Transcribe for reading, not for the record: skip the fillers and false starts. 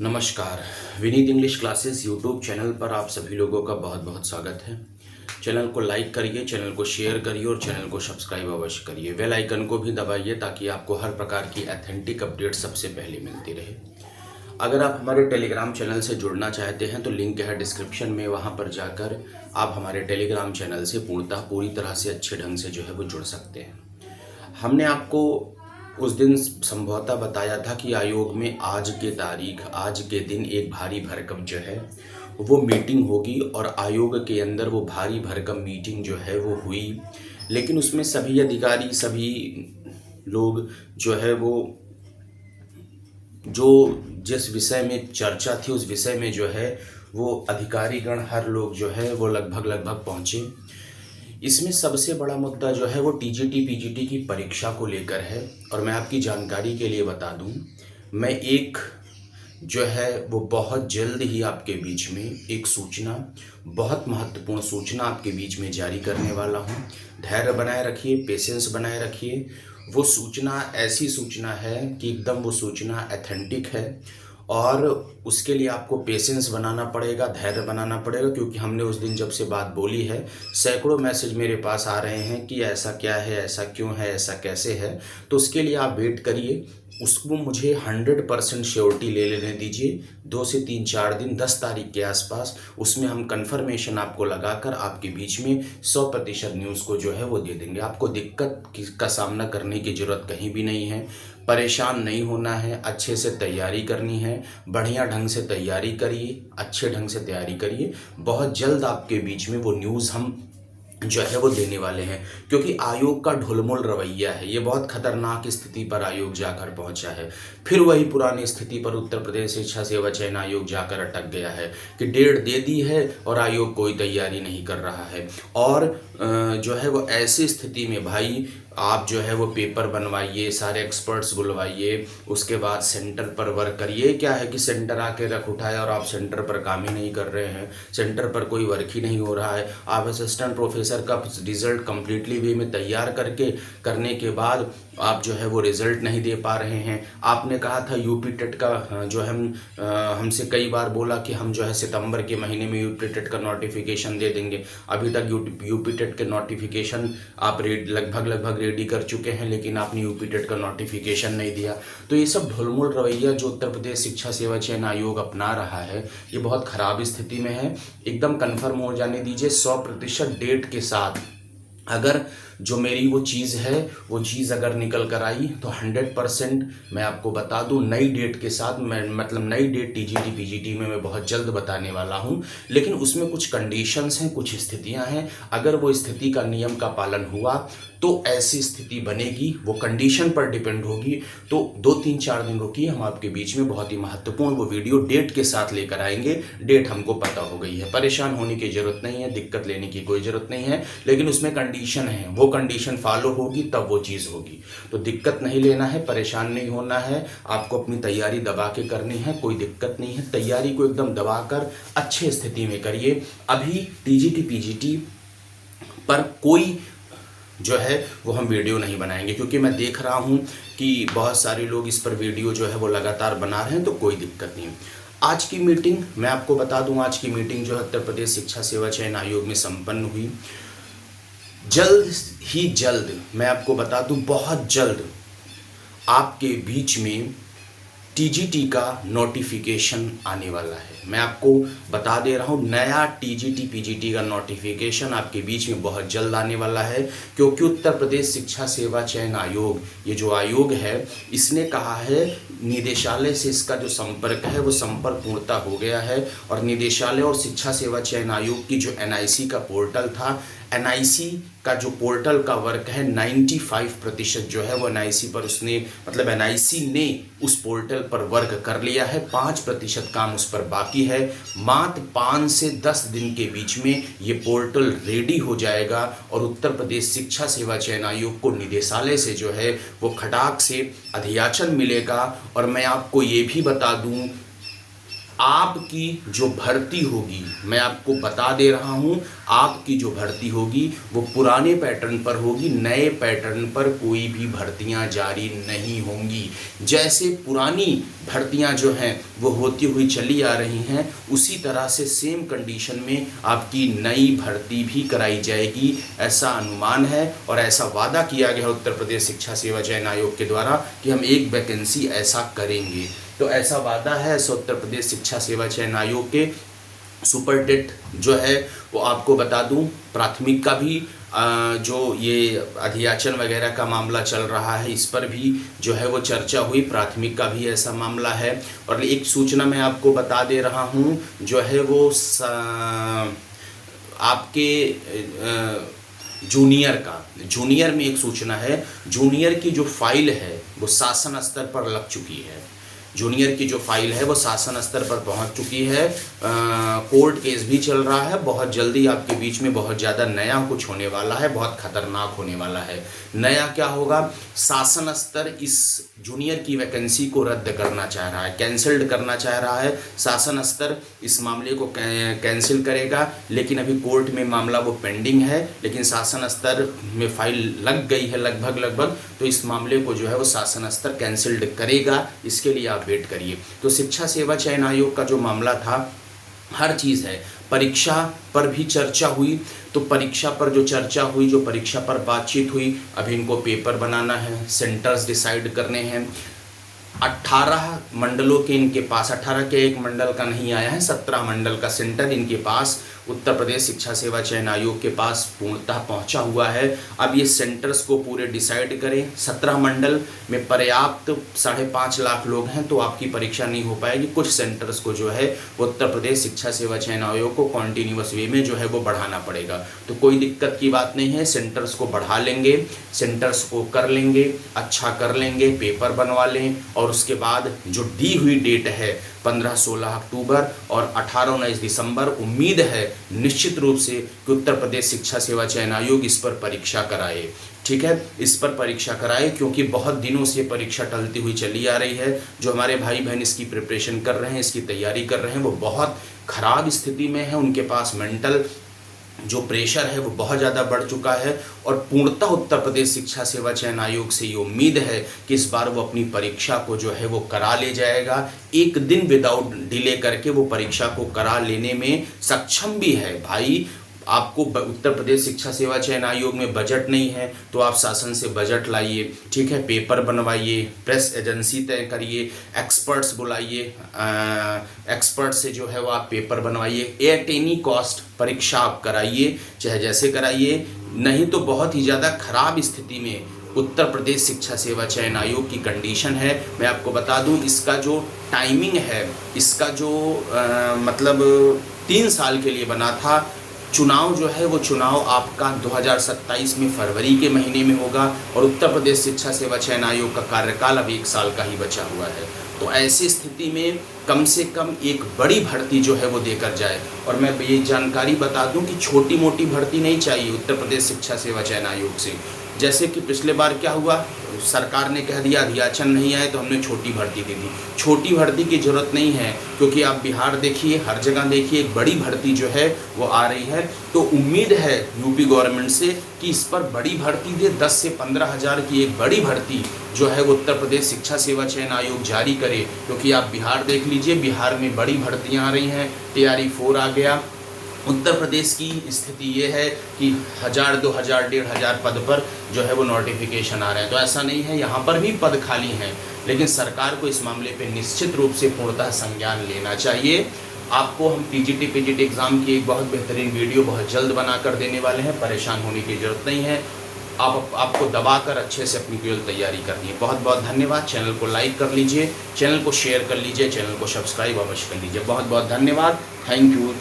नमस्कार। Vineet English classes YouTube channel पर आप सभी लोगों का बहुत बहुत स्वागत है। चैनल को लाइक करिए, चैनल को शेयर करिए और चैनल को सब्सक्राइब अवश्य करिए। बेल आइकन को भी दबाइए ताकि आपको हर प्रकार की ऑथेंटिक अपडेट सबसे पहले मिलती रहे। अगर आप हमारे टेलीग्राम चैनल से जुड़ना चाहते हैं तो लिंक है डिस्क्रिप्शन में, वहां पर जाकर आप हमारे टेलीग्राम चैनल से पूरी तरह से अच्छे ढंग से जो है वो जुड़ सकते हैं। हमने आपको उस दिन संभवतः बताया था कि आयोग में आज के दिन एक भारी भरकम जो है वो मीटिंग होगी और आयोग के अंदर वो भारी भरकम मीटिंग जो है वो हुई। लेकिन उसमें सभी अधिकारी, सभी लोग जो है वो जो जिस विषय में चर्चा थी उस विषय में जो है वो अधिकारीगण हर लोग जो है वो लगभग पहुँचे। इसमें सबसे बड़ा मुद्दा जो है वो टीजीटी पीजीटी की परीक्षा को लेकर है। और मैं आपकी जानकारी के लिए बता दूं, मैं एक जो है वो बहुत जल्द ही आपके बीच में एक सूचना, बहुत महत्वपूर्ण सूचना आपके बीच में जारी करने वाला हूं। धैर्य बनाए रखिए, पेशेंस बनाए रखिए। वो सूचना ऐसी सूचना है कि एकदम वो सूचना ऑथेंटिक है और उसके लिए आपको पेशेंस बनाना पड़ेगा, धैर्य बनाना पड़ेगा। क्योंकि हमने उस दिन जब से बात बोली है, सैकड़ों मैसेज मेरे पास आ रहे हैं कि ऐसा क्या है, ऐसा क्यों है, ऐसा कैसे है। तो उसके लिए आप वेट करिए, उसको मुझे 100% श्योरिटी ले लेने दीजिए। 2 से 3-4 दिन, 10 तारीख के आसपास उसमें हम कन्फर्मेशन आपको लगाकर आपके बीच में 100% न्यूज़ को जो है वो दे देंगे। आपको दिक्कत का सामना करने की ज़रूरत कहीं भी नहीं है, परेशान नहीं होना है, अच्छे से तैयारी करनी है, बढ़िया ढंग से तैयारी करिए, अच्छे ढंग से तैयारी करिए। बहुत जल्द आपके बीच में वो न्यूज़ हम जो है वो देने वाले हैं। क्योंकि आयोग का ढुलमुल रवैया है, ये बहुत खतरनाक स्थिति पर आयोग जाकर पहुंचा है। फिर वही पुरानी स्थिति पर उत्तर प्रदेश शिक्षा सेवा चयन आयोग जाकर अटक गया है कि डेट दे दी है और आयोग कोई तैयारी नहीं कर रहा है। और जो है वो ऐसी स्थिति में भाई आप जो है वो पेपर बनवाइए, सारे एक्सपर्ट्स बुलवाइए, उसके बाद सेंटर पर वर्क करिए। क्या है कि सेंटर आके रख उठाया और आप सेंटर पर काम ही नहीं कर रहे हैं, सेंटर पर कोई वर्क ही नहीं हो रहा है। आप असिस्टेंट प्रोफेसर का रिजल्ट कम्प्लीटली वे में तैयार करने के बाद आप जो है वो रिजल्ट नहीं दे पा रहे हैं। आपने कहा था यूपी टेट का जो हमसे कई बार बोला कि हम जो है सितंबर के महीने में यूपी टेट का नोटिफिकेशन दे देंगे। अभी तक यूपी टेट के नोटिफिकेशन आप लगभग रेडी कर चुके हैं, लेकिन आपने यूपी टेट का नोटिफिकेशन नहीं दिया। तो ये सब ढुलमुल रवैया जो उत्तर प्रदेश शिक्षा सेवा चयन आयोग अपना रहा है, ये बहुत खराब स्थिति में है। एकदम कन्फर्म हो जाने दीजिए 100% डेट के साथ। अगर जो मेरी वो चीज़ है वो चीज़ अगर निकल कर आई तो 100% मैं आपको बता दूं, नई डेट के साथ, मैं मतलब नई डेट टीजीटी पीजीटी में मैं बहुत जल्द बताने वाला हूं। लेकिन उसमें कुछ कंडीशंस हैं, कुछ स्थितियां हैं। अगर वो स्थिति का नियम का पालन हुआ तो ऐसी स्थिति बनेगी, वो कंडीशन पर डिपेंड होगी। तो 2-3-4 दिन रुकिए, हम आपके बीच में बहुत ही महत्वपूर्ण वो वीडियो डेट के साथ लेकर आएंगे। डेट हमको पता हो गई है, परेशान होने की जरूरत नहीं है, दिक्कत लेने की कोई जरूरत नहीं है। लेकिन उसमें कंडीशन है, वो कंडीशन फॉलो होगी तब वो चीज़ होगी। तो दिक्कत नहीं लेना है, परेशान नहीं होना है, आपको अपनी तैयारी दबा के करनी है, कोई दिक्कत नहीं है। तैयारी को एकदम दबाकर अच्छे स्थिति में करिए। अभी टीजीटी पीजीटी पर कोई जो है वो हम वीडियो नहीं बनाएंगे, क्योंकि मैं देख रहा हूं कि बहुत सारे लोग इस पर वीडियो जो है वो लगातार बना रहे हैं। तो कोई दिक्कत नहीं। आज की मीटिंग मैं आपको बता दूं, आज की मीटिंग जो है उत्तर प्रदेश शिक्षा सेवा चयन आयोग में संपन्न हुई। जल्द मैं आपको बता दूं, बहुत जल्द आपके बीच में टीजीटी का नोटिफिकेशन आने वाला है। मैं आपको बता दे रहा हूँ, नया टीजीटी पीजीटी का नोटिफिकेशन आपके बीच में बहुत जल्द आने वाला है। क्योंकि उत्तर प्रदेश शिक्षा सेवा चयन आयोग, ये जो आयोग है, इसने कहा है निदेशालय से इसका जो संपर्क है वो संपर्क पूर्णता हो गया है। और निदेशालय और शिक्षा सेवा चयन आयोग की जो एनआईसी का पोर्टल था, एनआईसी का जो पोर्टल का वर्क है 95% जो है वो एनआईसी पर उसने, मतलब एनआईसी ने उस पोर्टल पर वर्क कर लिया है। 5% काम उस पर बाकी है। मात्र 5 से 10 दिन के बीच में ये पोर्टल रेडी हो जाएगा और उत्तर प्रदेश शिक्षा सेवा चयन आयोग को निदेशालय से जो है वो खटाक से अधियाचन मिलेगा। और मैं आपको ये भी बता दूं, आपकी जो भर्ती होगी, मैं आपको बता दे रहा हूं, आपकी जो भर्ती होगी वो पुराने पैटर्न पर होगी, नए पैटर्न पर कोई भी भर्तियां जारी नहीं होंगी। जैसे पुरानी भर्तियां जो हैं वो होती हुई चली आ रही हैं, उसी तरह से सेम कंडीशन में आपकी नई भर्ती भी कराई जाएगी, ऐसा अनुमान है और ऐसा वादा किया गया उत्तर प्रदेश शिक्षा सेवा चयन आयोग के द्वारा कि हम एक वैकेंसी ऐसा करेंगे। तो ऐसा वादा है ऐसा उत्तर प्रदेश शिक्षा सेवा चयन आयोग के सुपर टेट जो है वो आपको बता दूं, प्राथमिक का भी जो ये अधियाचन वगैरह का मामला चल रहा है, इस पर भी जो है वो चर्चा हुई, प्राथमिक का भी ऐसा मामला है। और एक सूचना मैं आपको बता दे रहा हूँ जो है वो आपके जूनियर में एक सूचना है, जूनियर की जो फाइल है वो शासन स्तर पर लग चुकी है, जूनियर की जो फाइल है वो शासन स्तर पर पहुंच चुकी है, कोर्ट केस भी चल रहा है, बहुत जल्दी आपके बीच में बहुत ज़्यादा नया कुछ होने वाला है, बहुत खतरनाक होने वाला है। नया क्या होगा, शासन स्तर इस जूनियर की वैकेंसी को रद्द करना चाह रहा है, कैंसिल्ड करना चाह रहा है, शासन स्तर इस मामले को कैंसिल करेगा, लेकिन अभी कोर्ट में मामला वो पेंडिंग है, लेकिन शासन स्तर में फाइल लग गई है लगभग, तो इस मामले को जो है वो शासन स्तर कैंसिल्ड करेगा, इसके लिए आप वेट करिए। तो शिक्षा सेवा चयन आयोग का जो मामला था, हर चीज़ है, परीक्षा पर भी चर्चा हुई, तो परीक्षा पर जो चर्चा हुई, जो परीक्षा पर बातचीत हुई, अभी इनको पेपर बनाना है, सेंटर्स डिसाइड करने हैं। 18 मंडलों के इनके पास, 18 के एक मंडल का नहीं आया है, 17 मंडल का सेंटर इनके पास उत्तर प्रदेश शिक्षा सेवा चयन आयोग के पास पूर्णतः पहुंचा हुआ है। अब ये सेंटर्स को पूरे डिसाइड करें, 17 मंडल में पर्याप्त 5.5 लाख लोग हैं तो आपकी परीक्षा नहीं हो पाएगी। कुछ सेंटर्स को जो है उत्तर प्रदेश शिक्षा सेवा चयन आयोग को कॉन्टिन्यूअस वे में जो है वो बढ़ाना पड़ेगा, तो कोई दिक्कत की बात नहीं है, सेंटर्स को बढ़ा लेंगे, सेंटर्स को कर लेंगे, अच्छा कर लेंगे, पेपर बनवा लें, और उसके बाद जो दी हुई डेट है 15-16 अक्टूबर और 18-19 दिसंबर, उम्मीद है निश्चित रूप से कि उत्तर प्रदेश शिक्षा सेवा चयन आयोग इस पर परीक्षा कराए। ठीक है, इस पर परीक्षा कराए, क्योंकि बहुत दिनों से परीक्षा टलती हुई चली आ रही है। जो हमारे भाई बहन इसकी प्रिपरेशन कर रहे हैं, इसकी तैयारी कर रहे हैं, वो बहुत खराब स्थिति में है, उनके पास मेंटल जो प्रेशर है वो बहुत ज़्यादा बढ़ चुका है, और पूर्णतः उत्तर प्रदेश शिक्षा सेवा चयन आयोग से ये उम्मीद है कि इस बार वो अपनी परीक्षा को जो है वो करा ले जाएगा, एक दिन विदाउट डिले करके वो परीक्षा को करा लेने में सक्षम भी है। भाई, आपको उत्तर प्रदेश शिक्षा सेवा चयन आयोग में बजट नहीं है तो आप शासन से बजट लाइए, ठीक है, पेपर बनवाइए, प्रेस एजेंसी तय करिए, एक्सपर्ट्स बुलाइए, एक्सपर्ट से जो है वो आप पेपर बनवाइए, एट एनी कॉस्ट परीक्षा आप कराइए, चाहे जैसे कराइए, नहीं तो बहुत ही ज़्यादा खराब स्थिति में उत्तर प्रदेश शिक्षा सेवा चयन आयोग की कंडीशन है। मैं आपको बता दूं, इसका जो टाइमिंग है, इसका जो मतलब 3 साल के लिए बना था। चुनाव जो है वो चुनाव आपका 2027 में फरवरी के महीने में होगा, और उत्तर प्रदेश शिक्षा सेवा चयन आयोग का कार्यकाल अब 1 साल का ही बचा हुआ है। तो ऐसी स्थिति में कम से कम एक बड़ी भर्ती जो है वो देकर जाए। और मैं ये जानकारी बता दूं कि छोटी मोटी भर्ती नहीं चाहिए उत्तर प्रदेश शिक्षा सेवा चयन आयोग से। जैसे कि पिछले बार क्या हुआ, सरकार ने कह दिया अधियाचन नहीं आए तो हमने छोटी भर्ती दे दी। छोटी भर्ती की ज़रूरत नहीं है, क्योंकि आप बिहार देखिए, हर जगह देखिए, एक बड़ी भर्ती जो है वो आ रही है। तो उम्मीद है यूपी गवर्नमेंट से कि इस पर बड़ी भर्ती दे, 10 से 15 हज़ार की एक बड़ी भर्ती जो है वो उत्तर प्रदेश शिक्षा सेवा चयन आयोग जारी करे। क्योंकि आप बिहार देख लीजिए, बिहार में बड़ी भर्तियाँ आ रही हैं, तैयारी 4 आ गया। उत्तर प्रदेश की स्थिति ये है कि 1000, 2000, 1500 पद पर जो है वो नोटिफिकेशन आ रहे हैं। तो ऐसा नहीं है, यहाँ पर भी पद खाली हैं, लेकिन सरकार को इस मामले पे निश्चित रूप से पूर्णतः संज्ञान लेना चाहिए। आपको हम टीजीटी पीजीटी एग्ज़ाम की एक बहुत बेहतरीन वीडियो बहुत जल्द बना कर देने वाले हैं, परेशान होने की ज़रूरत नहीं है। आपको दबाकर अच्छे से अपनी केवल तैयारी करनी है। बहुत बहुत धन्यवाद। चैनल को लाइक कर लीजिए, चैनल को शेयर कर लीजिए, चैनल को सब्सक्राइब अवश्य कर लीजिए। बहुत बहुत धन्यवाद। Thank you.